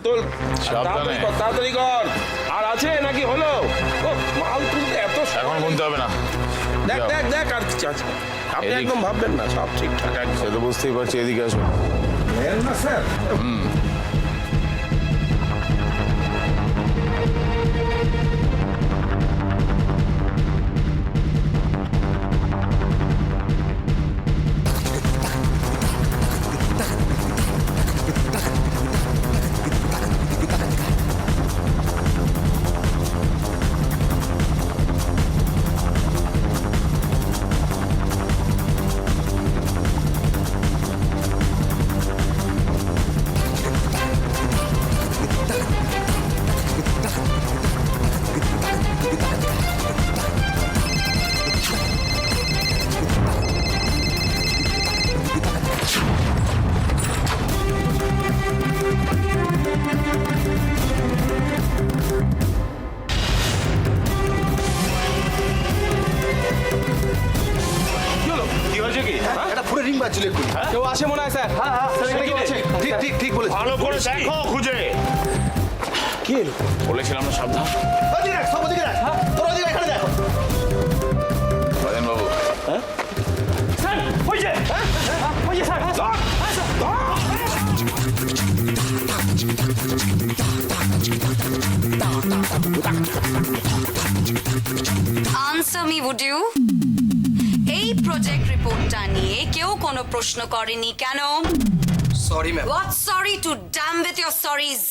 তোল তাড়াতাড়ি কর, তাড়াতাড়ি কর। আর আছে নাকি হলো? ও মাল তুলতে এত এখন গুনতে হবে না। দেখ দেখ দেখ আর কিছু আছে। আপনি এদিক। একদম ভাববেন না, সব ঠিকঠাক সে একদম। তো বুঝতেই পারছি, এদিকে আসো। না স্যার। কি হয়েছে কি? একটা ফোনে রিং বাজছিল এক্ষুনি। কেউ আসে মনে হয় স্যার। সেটা কি আছে? ঠিক ঠিক ঠিক বলেছ। ভালো করে দেখো খুঁজে। কি এলো? বলেছিলাম না সাবধান। ওদিকে রাখ, সব ওদিকে রাখ। তোর ওদিকে এখানে দেখ। বাদেন বাবু, স্যার ওই যে ওই যে sir. Answer me would you? এই প্রজেক্ট রিপোর্টটা নিয়ে কেউ কোনো প্রশ্ন করেনি কেন? Sorry ma'am. What sorry to damn with your sorries?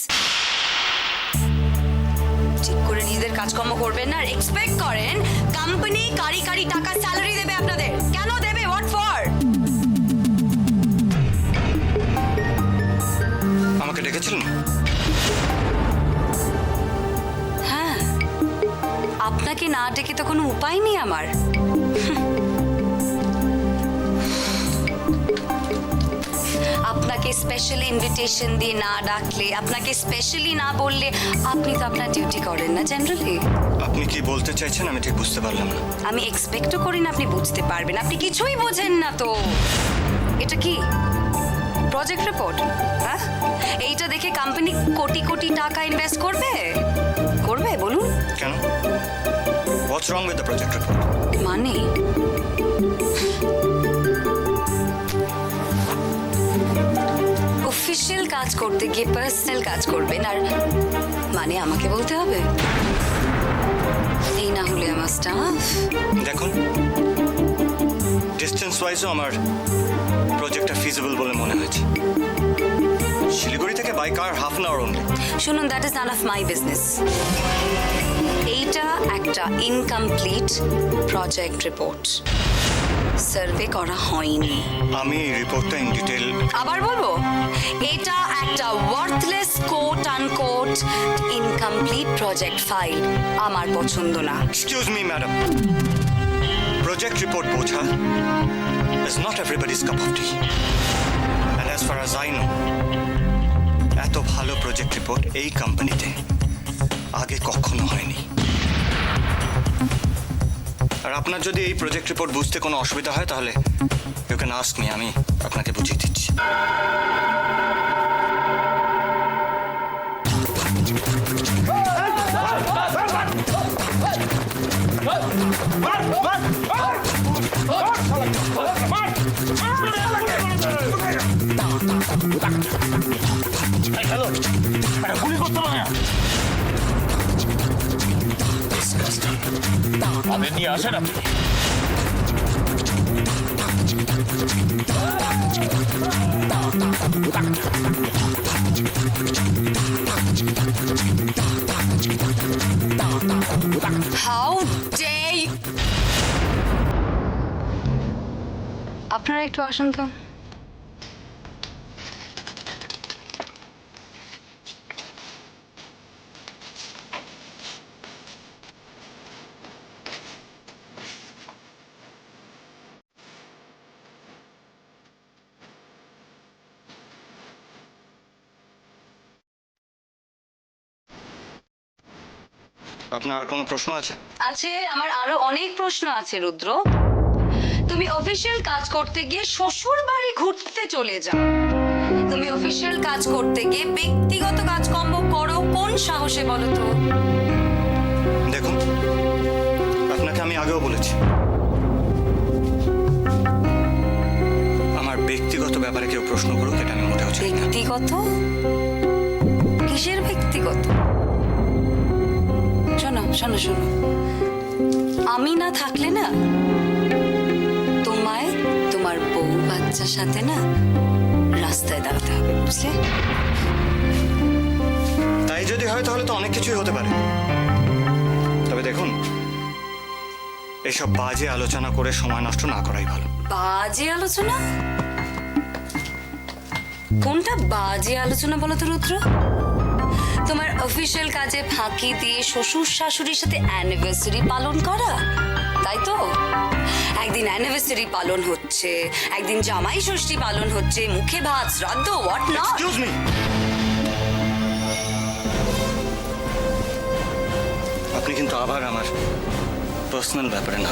ঠিক করে নিজেদের কাজকর্ম করবেন না আর এক্সপেক্ট করেন কোম্পানি কারি কারি টাকা স্যালারি দেবে আপনাদের। কেন দেবে? What for? আমাকে ডেকেছিলেন? হ্যাঁ, আপনাকে না ডেকে তো কোনো উপায় নেই আমার। আপনাকে স্পেশাল ইনভিটেশন দিয়ে না ডাকলে, আপনাকে স্পেশালি না বললে আপনি তো আপনার ডিউটি করেন না জেনারেলি। আপনি কি বলতে চাইছেন আমি ঠিক বুঝতে পারলাম না। আমি এক্সপেক্টও করি না আপনি বুঝতে পারবেন। আপনি কিছুই বোঝেন না তো। এটা কি প্রজেক্ট রিপোর্ট? হ্যাঁ, এইটা দেখে কোম্পানি কোটি কোটি টাকা ইনভেস্ট করবে? করবে বলুন? কেন? What's wrong with the project report? মানে অফিসিয়াল কাজ করতে গিয়ে পার্সোনাল কাজ করবেন আর মানে আমাকে বলতে হবে? এই না হলে আমার স্টাফ। দেখুন, ডিস্টেন্স ওয়াইজও আমার প্রজেক্টটা ফিজিবল বলে মনে হয়েছে। শিলিগুড়ি থেকে by car half an hour only. শুনুন, that is none of my business. এইটা একটা ইনকমপ্লিট প্রজেক্ট রিপোর্ট, সার্ভে করা হয়নি। আমি এই রিপোর্টটা ইন ডিটেল। আবার বলবো, এটা একটা worthless quote unquote incomplete project file. আমার পছন্দ না। Excuse me madam, project report বোঝা is not everybody's cup of tea. And as far as I know, এত ভালো প্রজেক্ট রিপোর্ট এই কোম্পানিতে আগে কখনো হয়নি। আর আপনার যদি এই প্রজেক্ট রিপোর্ট বুঝতে কোনো অসুবিধা হয় তাহলে ইউ ক্যান আস্ক মি, আমি আপনাকে বুঝিয়ে দিচ্ছি। গুলি করতে হবে না। তাদের নিয়ে আসেন আপনি। হাউ ডে আপনারা একটু আসুন তো। আপনার আর কোনো প্রশ্ন আছে? আছে, আমার আরো অনেক প্রশ্ন আছে রুদ্র। তুমি অফিসিয়াল কাজ করতে গিয়ে শ্বশুর বাড়ি ঘুরতে চলে যাও, তুমি অফিসিয়াল কাজ করতে গিয়ে ব্যক্তিগত কাজকর্ম করো কোন সাহসে বলো তো? দেখুন, আপনাকে আমি আগেও বলেছি, আমার ব্যক্তিগত ব্যাপারে কেউ প্রশ্ন করুক এটা আমি মোটেও চাই না। ব্যক্তিগত? কিসের ব্যক্তিগত? শোনো শোনো শোনো, আমি না থাকলে না তোমায় তোমার বউ বাচ্চার সাথে না রাস্তায় দাঁড়াতে হবে, বুঝলে? তাই যদি হয় তাহলে তো অনেক কিছুই হতে পারে। তবে দেখুন, এসব বাজে আলোচনা করে সময় নষ্ট না করাই ভালো। বাজে আলোচনা? কোনটা বাজে আলোচনা বলো তো রুদ্র? তোমার অফিসিয়াল কাজে ফাঁকি দিয়ে শ্বশুর শাশুড়ির সাথে অ্যানিভার্সারি পালন করা, তাই তো? একদিন অ্যানিভার্সারি পালন হচ্ছে, একদিন জামাই ষষ্ঠী পালন হচ্ছে, মুখে ভাত শ্রাদ্ধ, হোয়াট নট। এক্সকিউজ মি, আপনি কিন্তু আবার আমার পার্সোনাল ব্যাপারে না।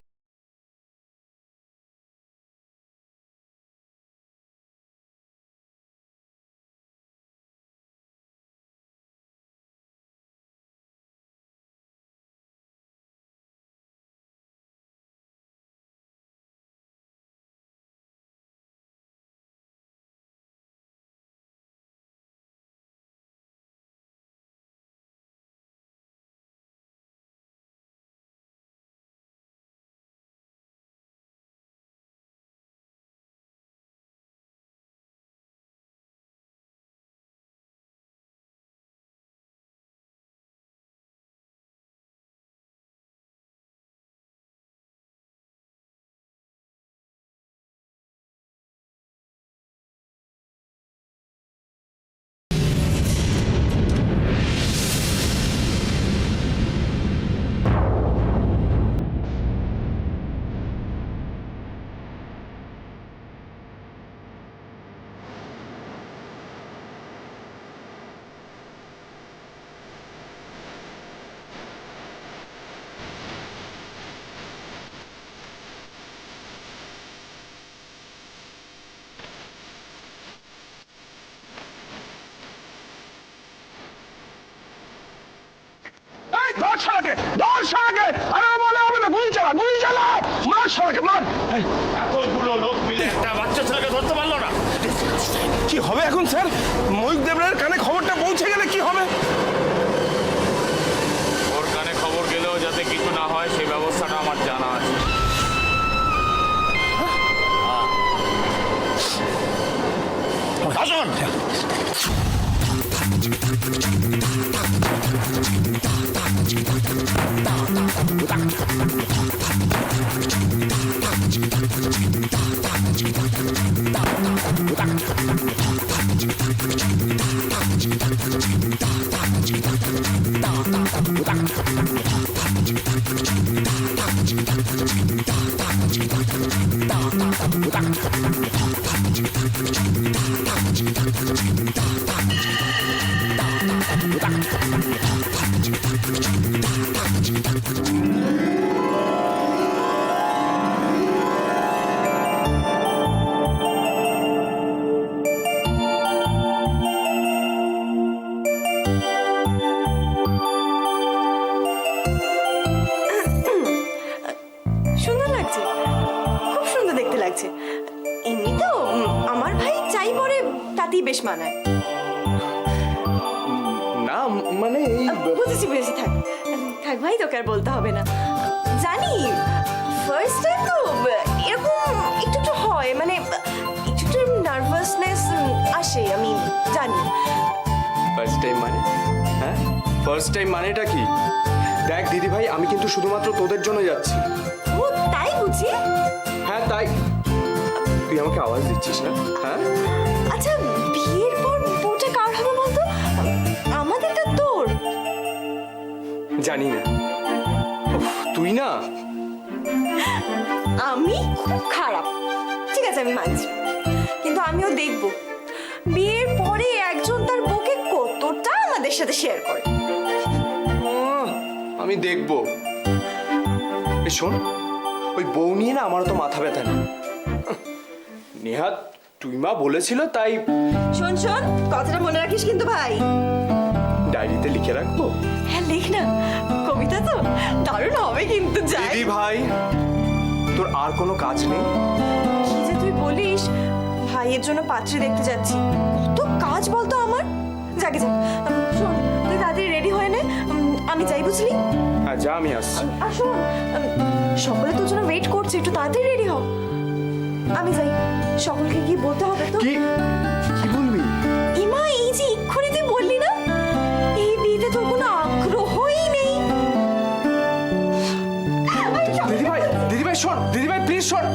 ধর সড়কে, ধর সড়কে! আরে বলে হবে না, গুলি চালা, গুলি চালা! মার সড়কে, মার! এতগুলো লোক মিলে একটা বাচ্চা ছেলেকে ধরতে পারলো না। কি হবে এখন স্যার? ময়ূক দেবরায়ের কানে খবরটা পৌঁছে গেলে কি হবে? ওর কানে খবর গেলেও যাতে কিছু না হয় সেই ব্যবস্থাটা আমার জানা আছে। আসুন। সুন্দর লাগছে, খুব সুন্দর দেখতে লাগছে। এমনি তো আমার ভাই চাই পরে তাতেই বেশ মানায়। না মানে এই বুঝেছি বুঝেছি, থাক থাক ভাই, তোকে আর বলতে হবে না। জানি ফার্স্ট টাইম তো এরকম একটু একটু হয়, মানে একটু একটু নার্ভাসনেস আসে, আমি জানি। ফার্স্ট টাইম মানে? হ্যাঁ, ফার্স্ট টাইম মানেটা কি? দেখ দিদি ভাই, আমি কিন্তু শুধুমাত্র তোদের জন্য যাচ্ছি। ও তাই বুঝি? হ্যাঁ তাই। তুই আমাকে আওয়াজ দিচ্ছিস না? হ্যাঁ, আচ্ছা, বিয়ের পর বউটা কার হবে বলতো? আমাদেরটা তোর? জানি না। উফ, তুই না, আমি খুব খারাপ, ঠিক আছে আমি মানছি, কিন্তু আমিও দেখব বিয়ের পরে একজন তার বউকে কতটা আমাদের সাথে শেয়ার করে। আমি দেখবো। এই শোন, ওই বউ নিয়ে না আমারও তো মাথা ব্যথা নেই। নেহাত তুই মা বলেছিল তাই শোন শোন, কথাটা মনে রাখিস কিন্তু ভাই। ডায়েরিতে লিখে রাখবো। হ্যাঁ লিখ না, কবিতা তো দারুণ হবে কিন্তু। যাই দিদি ভাই, তোর আর কোনো কাজ নেই? কি যে তুই বলিস, ভাইয়ের জন্য পাত্রী দেখতে যাচ্ছি, কত কাজ বলতো আমার। যাকে যাক, শোন তুই তাড়াতাড়ি রেডি হয়ে নে, আমি যাই বুঝলি। হ্যাঁ যা, আমি আসছি। আর শোন, সকলে তোর জন্য ওয়েট করছে, একটু তাড়াতাড়ি রেডি হ। আমি যাই, সকলকে কি বলতে হবে তো। কি কি বলবি? ইমা, এই যে এক্ষুনি তুই বললি না এই বিয়েতে তোর কোনো আগ্রহই নেই। দিদি ভাই শোন, দিদি ভাই প্লিজ শোন।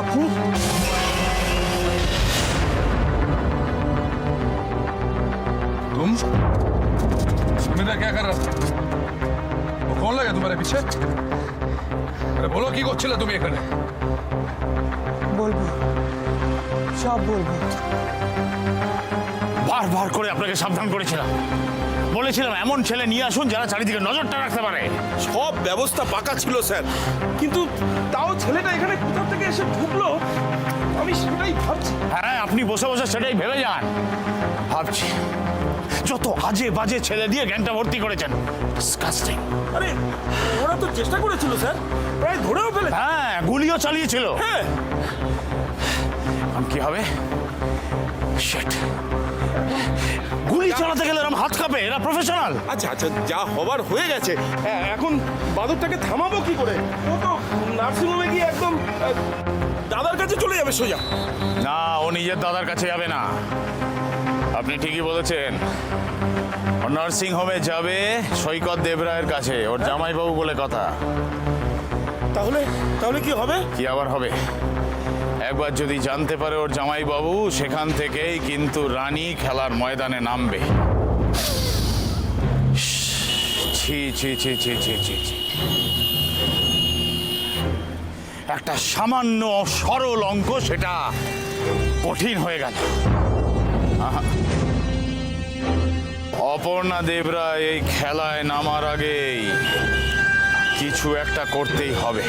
আপনি तुम सुमिता क्या कर रहा था? वो कौन लगा तुम्हारे पीछे? अरे बोलो की করছিলে তুমি এখানে? বলবো, সব বলবো। বারবার করে আপনাকে সাবধান করেছিলাম, বলেছিলাম এমন ছেলে নিয়ে আসুন যারা চারিদিকে নজরটা রাখতে পারে। সব ব্যবস্থা পাকা ছিল স্যার, কিন্তু তাও ছেলেটা এখানে কোথা থেকে এসে ঢুকলো আমি সেটাই ভাবছি। হ্যাঁ, আপনি বসে বসে সেটাই ভেবে যান। ভাবছি যত আজে বাজে ছেলে দিয়ে গ্যাংটা ভর্তি করেছেন, ডিসকাস্টিং। আরে ওরা তো চেষ্টা করেছিল স্যার, প্রায় ধরেও ফেলে। হ্যাঁ, গুলিও চালিয়েছিল। হ্যাঁ, এখন কি হবে? শিট, গুলি চালাতে গেলে এরকম হাত কাঁপে, এরা প্রফেশনাল। আচ্ছা আচ্ছা, যা হবার হয়ে গেছে, এখন বাদরটাকে থামাবো কি করে? ও তো নার্সিংহোমে গিয়ে একদম দাদার কাছে চলে যাবে সোজা। না, ও নিজের দাদার কাছে যাবে না। আপনি ঠিকই বলেছেন, ও নার্সিং হোমে যাবে সৈকত দেবরায়ের কাছে, ওর জামাইবাবু বলে কথা। তাহলে তাহলে কি হবে? কি আবার হবে? একবার যদি জানতে পারে ওর জামাইবাবু, সেখান থেকেই কিন্তু রানী খেলার ময়দানে নামবে। ছি ছি ছি ছি ছি ছি ছি। একটা সামান্য সরল অঙ্ক সেটা কঠিন হয়ে গেল। আহা। অপর্ণা দেবরায় এই খেলায় নামার আগেই কিছু একটা করতেই হবে।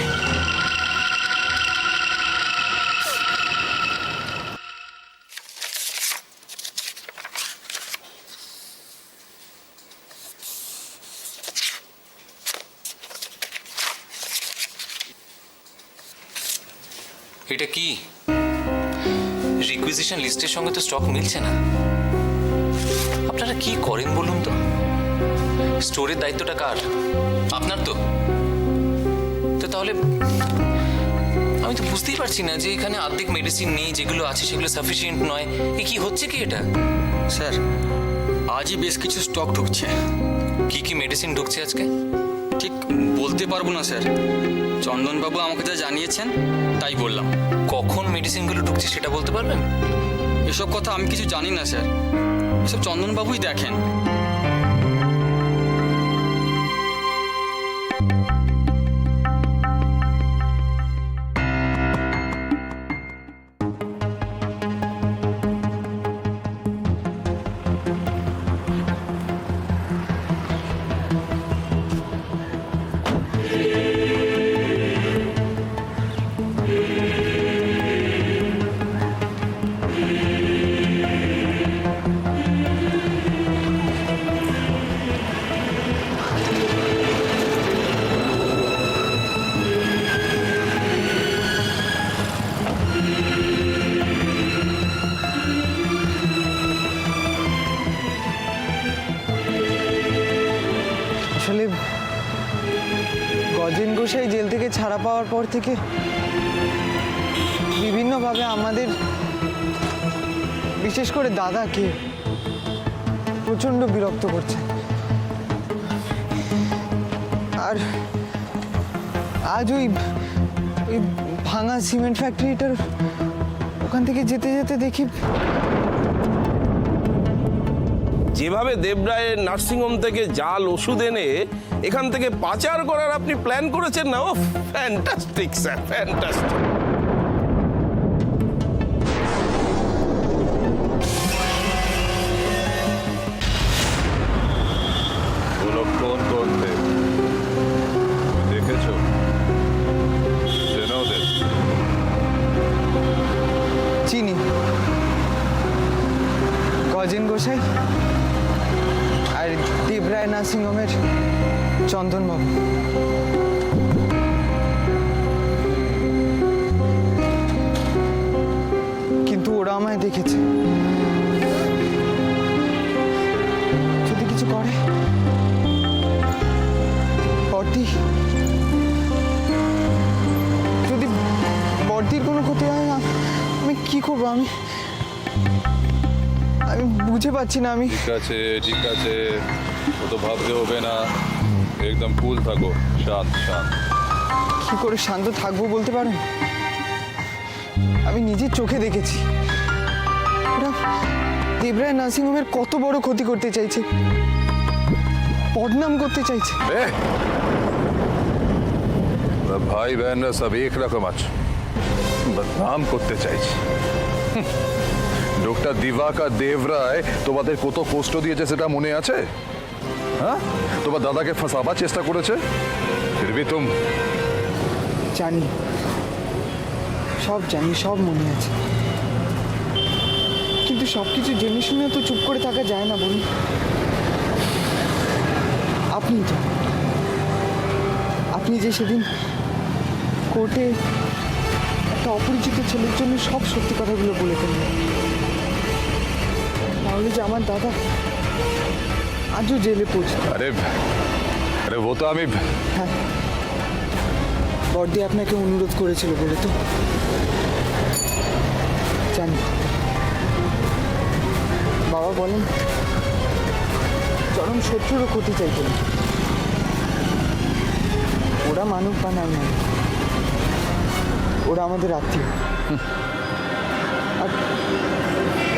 এটা কি রিকুইজিশন লিস্টের সঙ্গে তো স্টক মিলছে না। আপনারা কি করেন বলুন তো? স্টোরের দায়িত্বটা কার? আপনার তো। তো তাহলে আমি তো বুঝতেই পারছি না যে এখানে অর্ধেক মেডিসিন নেই, যেগুলো আছে সেগুলো সাফিসিয়েন্ট নয়। এ কি হচ্ছে কি এটা? স্যার, আজই বেশ কিছু স্টক ঢুকছে। কি কি মেডিসিন ঢুকছে আজকে? ঠিক বলতে পারবো না স্যার, চন্দনবাবু আমাকে যা জানিয়েছেন তাই বললাম। কখন মেডিসিনগুলো ঢুকছে সেটা বলতে পারবেন? এসব কথা আমি কিছু জানি না স্যার, এসব চন্দনবাবুই দেখেন। আসলে গজেন গোসাই জেল থেকে ছাড়া পাওয়ার পর থেকে বিভিন্নভাবে আমাদের, বিশেষ করে দাদাকে প্রচণ্ড বিরক্ত করছে। আর আজ ওই ভাঙা সিমেন্ট ফ্যাক্টরিটার ওখান থেকে যেতে যেতে দেখি যেভাবে দেবরায়ের নার্সিংহোম থেকে জাল ওষুধ এনে এখান থেকে পাচার করার আপনি প্ল্যান করেছেন না, ও ফ্যান্টাস্টিক স্যার, ফ্যান্টাস্টিক। কোন করতে দেখেছো? চেনো ওদের? চিনি গজেন গোসাই আর দেবরায় নার্সিংহোমের চন্দনবাবু। কিন্তু ওরা আমায় দেখেছে। যদি কিছু করে বর্দি, যদি বর্দির কোনো ক্ষতি হয়, আমি কি করবো? আমি বুঝে পাচ্ছি না। আমি ঠিক আছে, ও তো ভাবতে হবে না, একদম কুল থাকো, শান্ত শান্ত। কি করে শান্ত থাকবো বলতে পারেন? আমি নিজের চোখে দেখেছি ওরা দেবরায় নার্সিংহোমের কত বড় ক্ষতি করতে চাইছে, বদনাম করতে চাইছে। ভাই বহনরা সব এক রকম আছে, বদনাম করতে চাইছে। ডক্টর দিবাকর দেবরায় তোমাদের কত কষ্ট দিয়েছে সেটা মনে আছে? হ্যাঁ, তোমার দাদাকে ফাঁসাবার চেষ্টা করেছে, ফিরবি তুম। জানি, সব জানি, সব মনে আছে, কিন্তু সবকিছু জেনে শুনে তো চুপ করে থাকা যায় না বলুন। আপনি যে সেদিন কোর্টে একটা অপরিচিত ছেলের জন্য সব সত্যি কথাগুলো বলে ফেললেন, তাহলে যে আমার দাদা আজও জেলে পৌঁছে। আরে ও তো আমি। হ্যাঁ, বর্দি আপনাকে অনুরোধ করেছিল বলে তো জানি। বাবা বলেন চরম শত্রুরও ক্ষতি চাইতেন। ওরা মানুষ বা নাই মানুষ, ওরা আমাদের আত্মীয়, আর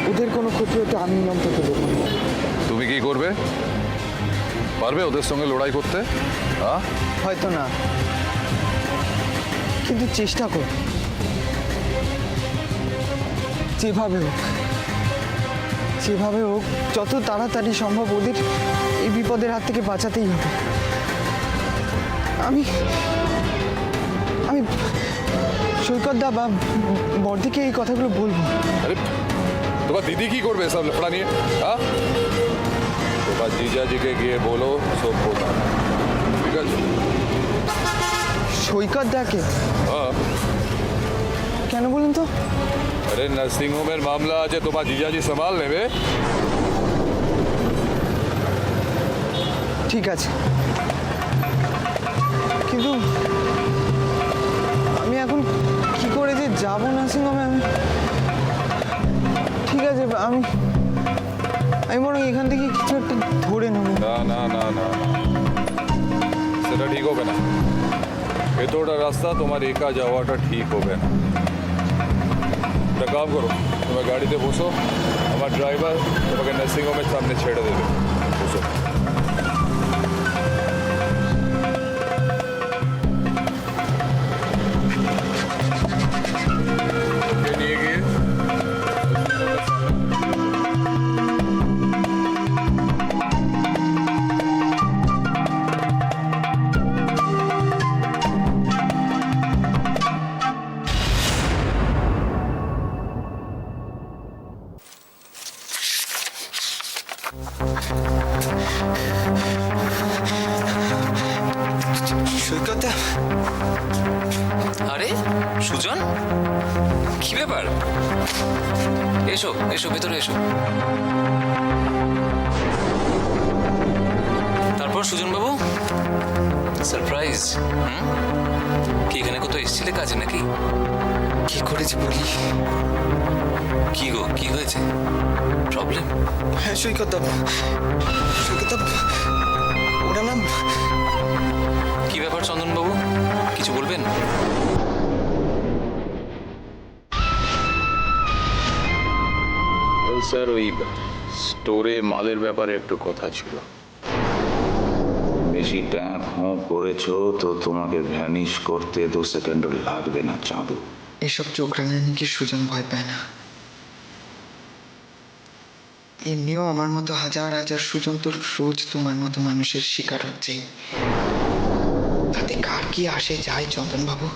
ওদের কোনো ক্ষতি হতে আমি অন্তত দেবো না। তুমি কি করবে? পারবে ওদের সঙ্গে লড়াই করতে? হ্যাঁ, হয়তো না, কিন্তু চেষ্টা কর, যেভাবে হোক যত তাড়াতাড়ি সম্ভব ওদের এই বিপদের হাত থেকে বাঁচাতেই হবে। আমি সৈকত দা বা বর্দিকে এই কথাগুলো বলবো। আরে তোমার দিদি কি করবে সব লফড়া নিয়ে? হ্যাঁ, তোমার জিজাজিকে গিয়ে বলো সব কথা, ঠিক আছে? সৈকত দাকে? হ্যাঁ। কেন বলুন তো? আরে নার্সিং হোমের মামলা আছে, তোমার জিজাজি সামাল নেবে। ঠিক আছে, কিন্তু আমি এখন কি করে যে যাবো নার্সিংহোমে? আমি ঠিক আছে, আমি বরং এখান থেকে কিছু একটা ধরে নেবো। না, সেটা ঠিক হবে না। এতটা রাস্তা তোমার একা যাওয়াটা ঠিক হবে না। একটা কাম করো, তোমার গাড়িতে বসো, আমার ড্রাইভার তোমাকে নার্সিং হোমের সামনে ছেড়ে দেবে। বসো। নিয়ে গিয়ে সৈকতদা, আরে সুজন, কি ব্যাপার? এসো এসো, ভেতরে এসো। তারপর সুজন বাবু, সারপ্রাইজ? কি এখানে কোথাও এসেছিলে কাজে নাকি? কি করেছি বলি? কি গো, কি হয়েছে? প্রবলেম? হ্যাঁ সৈকত ওরা না। কি ব্যাপার চন্দন বাবু, কিছু বলবেন? স্যার, ওই স্টোরে মালের ব্যাপারে একটু কথা ছিল। বেশি ট্যাপ করেছো তো তোমাকে ভ্যানিশ করতে 2 সেকেন্ডও লাগবে না চাঁদু। এসব চোখ রাঙানি কি সুজন ভয় পায় না? এমনিও আমার মতো হাজার হাজার সুজন তো রোজ তোমার মতো মানুষের শিকার হচ্ছে। তাতে কার কি আসে যায় চন্দনবাবু?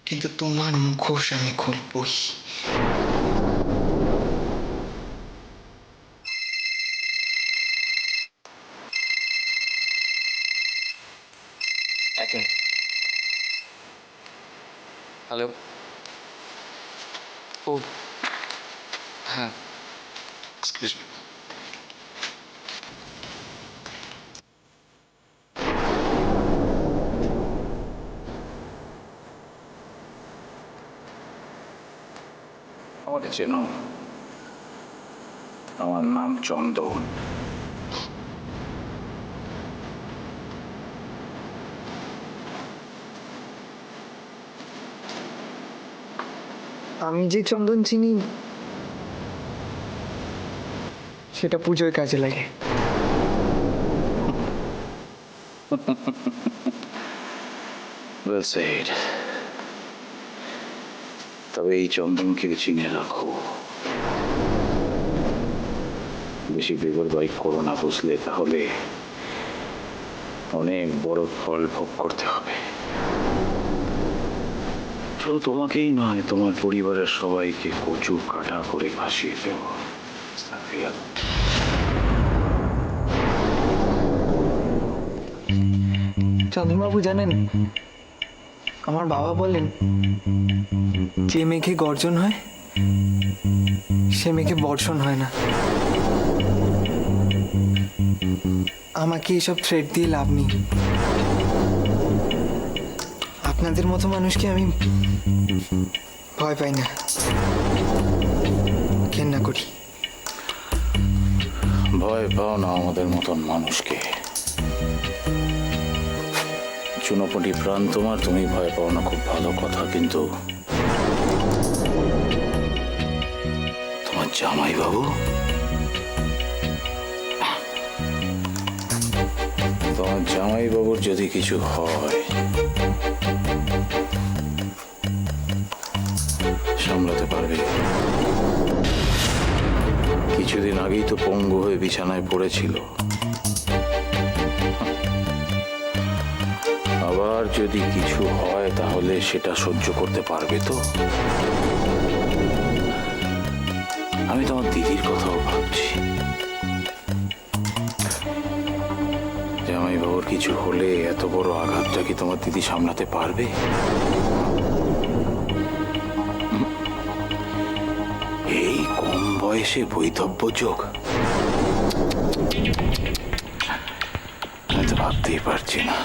কিন্তু তোমার মুখোশ আমি খুলবই। হ্যালো। ও হ্যাঁ, এক্সকিউজ মি। আমাকে চেনো? আমার নাম চন্দন। আমি যে চন্দন চিনি সেটা পুজোয় কাজে লাগে। Well said. তবে এই চন্দনকে চিনে রাখো, বেশি বিপর্যয় করো না, বুঝলে? তাহলে অনেক বড় ফল ভোগ করতে হবে। শুধু তোমাকেই নয়, তোমার পরিবারের সবাইকে কচু কাটা করে ভাসিয়ে দেব। চন্দনবাবু জানেন, আমার বাবা বলেন যে মেঘে গর্জন হয় সে মেঘে বর্ষণ হয় না। আমাকে এসব থ্রেড দিয়ে লাভ নেই। আপনাদের মতো মানুষকে আমি ভয় পাই না, ঘেন্না করি। ভয় পাও না আমাদের মতন মানুষকে। চুনোপুটি প্রাণ তোমার, তুমি ভয় পাও না, খুব ভালো কথা। কিন্তু তোমার জামাই বাবু, তোমার জামাই বাবুর যদি কিছু হয় সামলাতে পারবে? কিছুদিন আগেই তো পঙ্গু হয়ে বিছানায় পড়েছিল। আবার যদি কিছু হয় তাহলে সেটা সহ্য করতে পারবে তো? আমি তোমার দিদির কথাও ভাবছি। জামাই বাবুর কিছু হলে এত বড় আঘাতটা কি তোমার দিদি সামলাতে পারবে? এই কম বয়সে বৈধব্য যোগ, আমি তো ভাবতেই পারছি না।